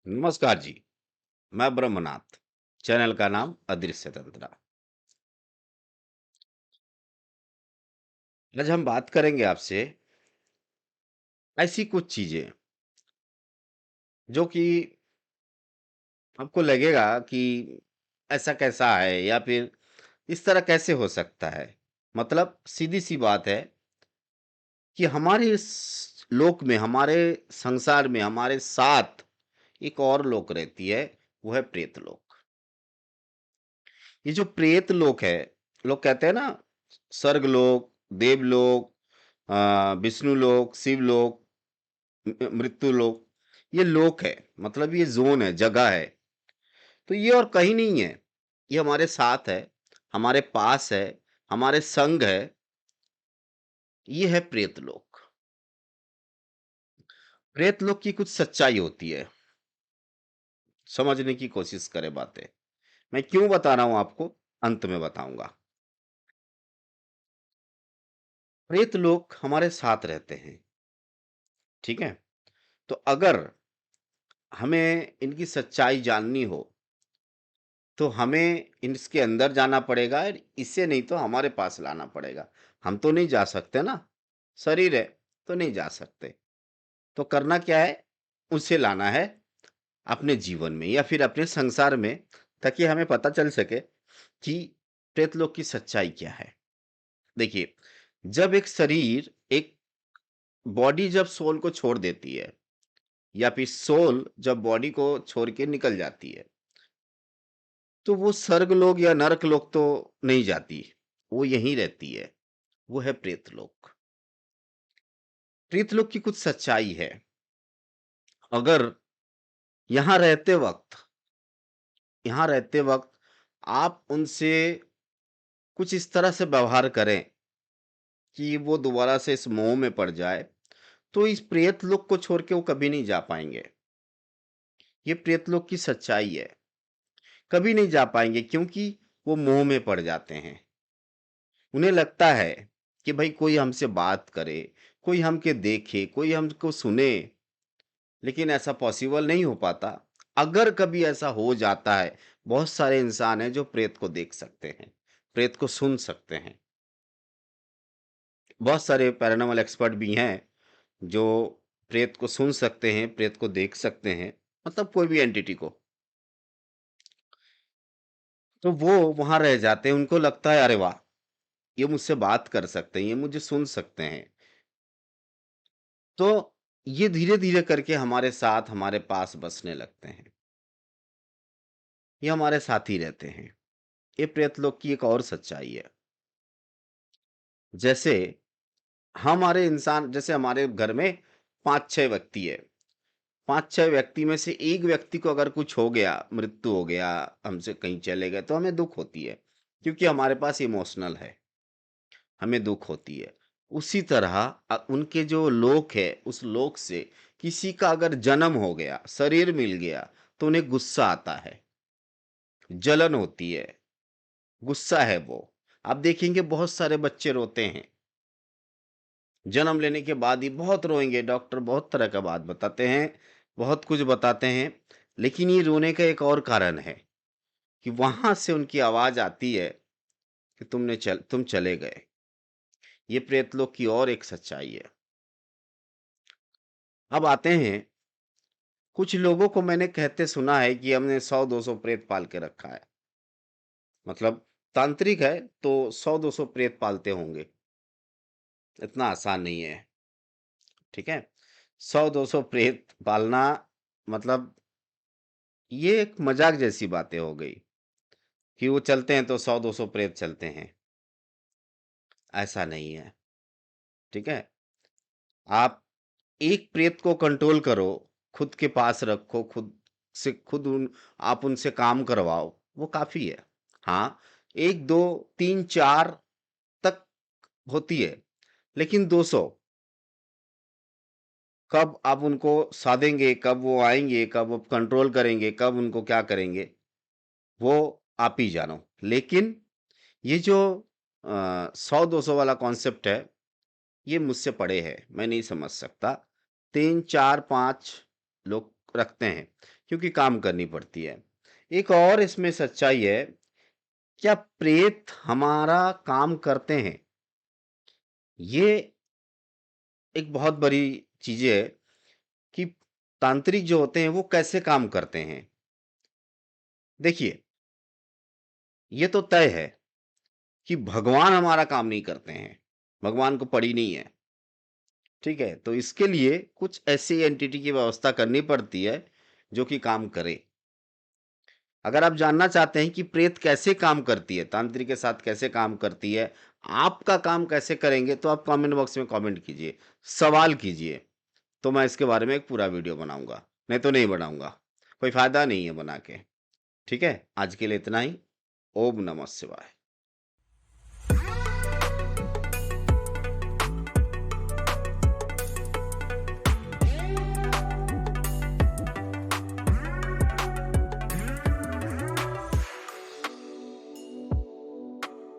नमस्कार जी। मैं ब्रह्मनाथ। चैनल का नाम अदृश्य तंत्रा। आज हम बात करेंगे आपसे ऐसी कुछ चीजें जो कि आपको लगेगा कि ऐसा कैसा है या फिर इस तरह कैसे हो सकता है। मतलब सीधी सी बात है कि हमारे इस लोक में, हमारे संसार में, हमारे साथ एक और लोक रहती है। वो है प्रेत लोक। ये जो प्रेत लोक है, लोग कहते हैं ना, स्वर्ग लोक, देवलोक, विष्णु लोक, शिव लोक, मृत्यु लोक, ये लोक है। मतलब ये ज़ोन है, जगह है। तो ये और कहीं नहीं है, ये हमारे साथ है, हमारे पास है, हमारे संग है। ये है प्रेत लोक। प्रेत लोक की कुछ सच्चाई होती है, समझने की कोशिश करें बातें। मैं क्यों बता रहा हूँ आपको, अंत में बताऊँगा। प्रेत लोक हमारे साथ रहते हैं, ठीक है? तो अगर हमें इनकी सच्चाई जाननी हो, तो हमें इसके अंदर जाना पड़ेगा और इसे नहीं तो हमारे पास लाना पड़ेगा। हम तो नहीं जा सकते ना, शरीर है तो नहीं जा सकते। तो करना क्या है? उसे लाना है अपने जीवन में या फिर अपने संसार में, ताकि हमें पता चल सके कि प्रेतलोक की सच्चाई क्या है। देखिए, जब एक शरीर, एक बॉडी जब सोल को छोड़ देती है या फिर सोल जब बॉडी को छोड़ के निकल जाती है, तो वो स्वर्ग लोक या नरक लोक तो नहीं जाती, वो यहीं रहती है। वो है प्रेतलोक। प्रेतलोक की कुछ सच्चाई है। अगर यहाँ रहते वक़्त यहाँ रहते वक़्त आप उनसे कुछ इस तरह से व्यवहार करें कि वो दोबारा से इस मोह में पड़ जाए, तो इस प्रेतलोक को छोड़ के वो कभी नहीं जा पाएँगे। ये प्रेतलोक की सच्चाई है। कभी नहीं जा पाएँगे क्योंकि वो मोह में पड़ जाते हैं। उन्हें लगता है कि भई कोई हमसे बात करे, कोई हमके देखे, कोई हमको सुने, लेकिन ऐसा पॉसिबल नहीं हो पाता। अगर कभी ऐसा हो जाता है, बहुत सारे इंसान हैं जो प्रेत को देख सकते हैं, प्रेत को सुन सकते हैं। बहुत सारे पैरानॉर्मल एक्सपर्ट भी हैं, जो प्रेत को सुन सकते हैं, प्रेत को देख सकते हैं, मतलब कोई भी एंटिटी को। तो वो वहाँ रह जाते हैं, उनको लगता है अरे वाह! ये मुझसे बात कर सकते हैं, ये मुझे सुन सकते हैं। तो ये धीरे-धीरे करके हमारे साथ, हमारे पास बसने लगते हैं। ये हमारे साथ ही रहते हैं। ये प्रेतलोक की एक और सच्चाई है। जैसे जैसे हमारे घर में 5-6 व्यक्ति है। 5-6 व्यक्ति में से एक व्यक्ति को अगर कुछ हो गया, मृत्यु हो गया, हमसे कहीं चले गए, तो हमें दुःख होती है, क्योंकि हमारे पास इमोशनल है, हमें दुःख होती है। उसी तरह उनके जो लोक है, उस लोक से किसी का अगर जन्म हो गया, शरीर मिल गया, तो उन्हें गुस्सा आता है, जलन होती है, गुस्सा है वो। आप देखेंगे बहुत सारे बच्चे रोते हैं। जन्म लेने के बाद ही बहुत रोएँगे, डॉक्टर बहुत तरह का बात बताते हैं, बहुत कुछ बताते हैं, लेकिन ये रोने का एक और कारण है कि वहाँ से उनकी आवाज़ आती है कि तुम चले गए। ये प्रेतलोक की और एक सच्चाई है। अब आते हैं, कुछ लोगों को मैंने कहते सुना है कि हमने 100-200 प्रेत पाल के रखा है। मतलब तांत्रिक है तो 100-200 प्रेत पालते होंगे, इतना आसान नहीं है, ठीक है? 100-200 प्रेत पालना, मतलब ये एक मज़ाक जैसी बातें हो गई कि वो चलते हैं तो 100-200 प्रेत चलते हैं, ऐसा नहीं है, ठीक है? आप एक प्रेत को कंट्रोल करो, खुद के पास रखो, आप उनसे काम करवाओ, वो काफ़ी है। हाँ, 1, 2, 3, 4 तक होती है, लेकिन 200 कब आप उनको साधेंगे, कब वो आएँगे, कब आप कंट्रोल करेंगे, कब उनको क्या करेंगे, वो आप ही जानो। लेकिन ये जो 100-200 वाला कॉन्सेप्ट है, ये मुझसे परे है, मैं नहीं समझ सकता। 3, 4, 5 लोग रखते हैं, क्योंकि काम करनी पड़ती है। एक और इसमें सच्चाई है, क्या प्रेत हमारा काम करते हैं? ये एक बहुत बड़ी चीज़ है कि तांत्रिक जो होते हैं वो कैसे काम करते हैं। देखिए, ये तो तय है कि भगवान हमारा काम नहीं करते हैं, भगवान को पड़ी नहीं है, ठीक है? तो इसके लिए कुछ ऐसी एंटिटी की व्यवस्था करनी पड़ती है, जो कि काम करे। अगर आप जानना चाहते हैं कि प्रेत कैसे काम करती है, तांत्रिक के साथ कैसे काम करती है, आपका काम कैसे करेंगे, तो आप कमेंट बॉक्स में कमेंट कीजिए, सवाल कीजिए, तो मैं इसके बारे में एक पूरा वीडियो बनाऊँगा, नहीं तो नहीं बनाऊँगा, कोई फ़ायदा नहीं है बना के, ठीक है? आज के लिए इतना ही। ओम नमः शिवाय।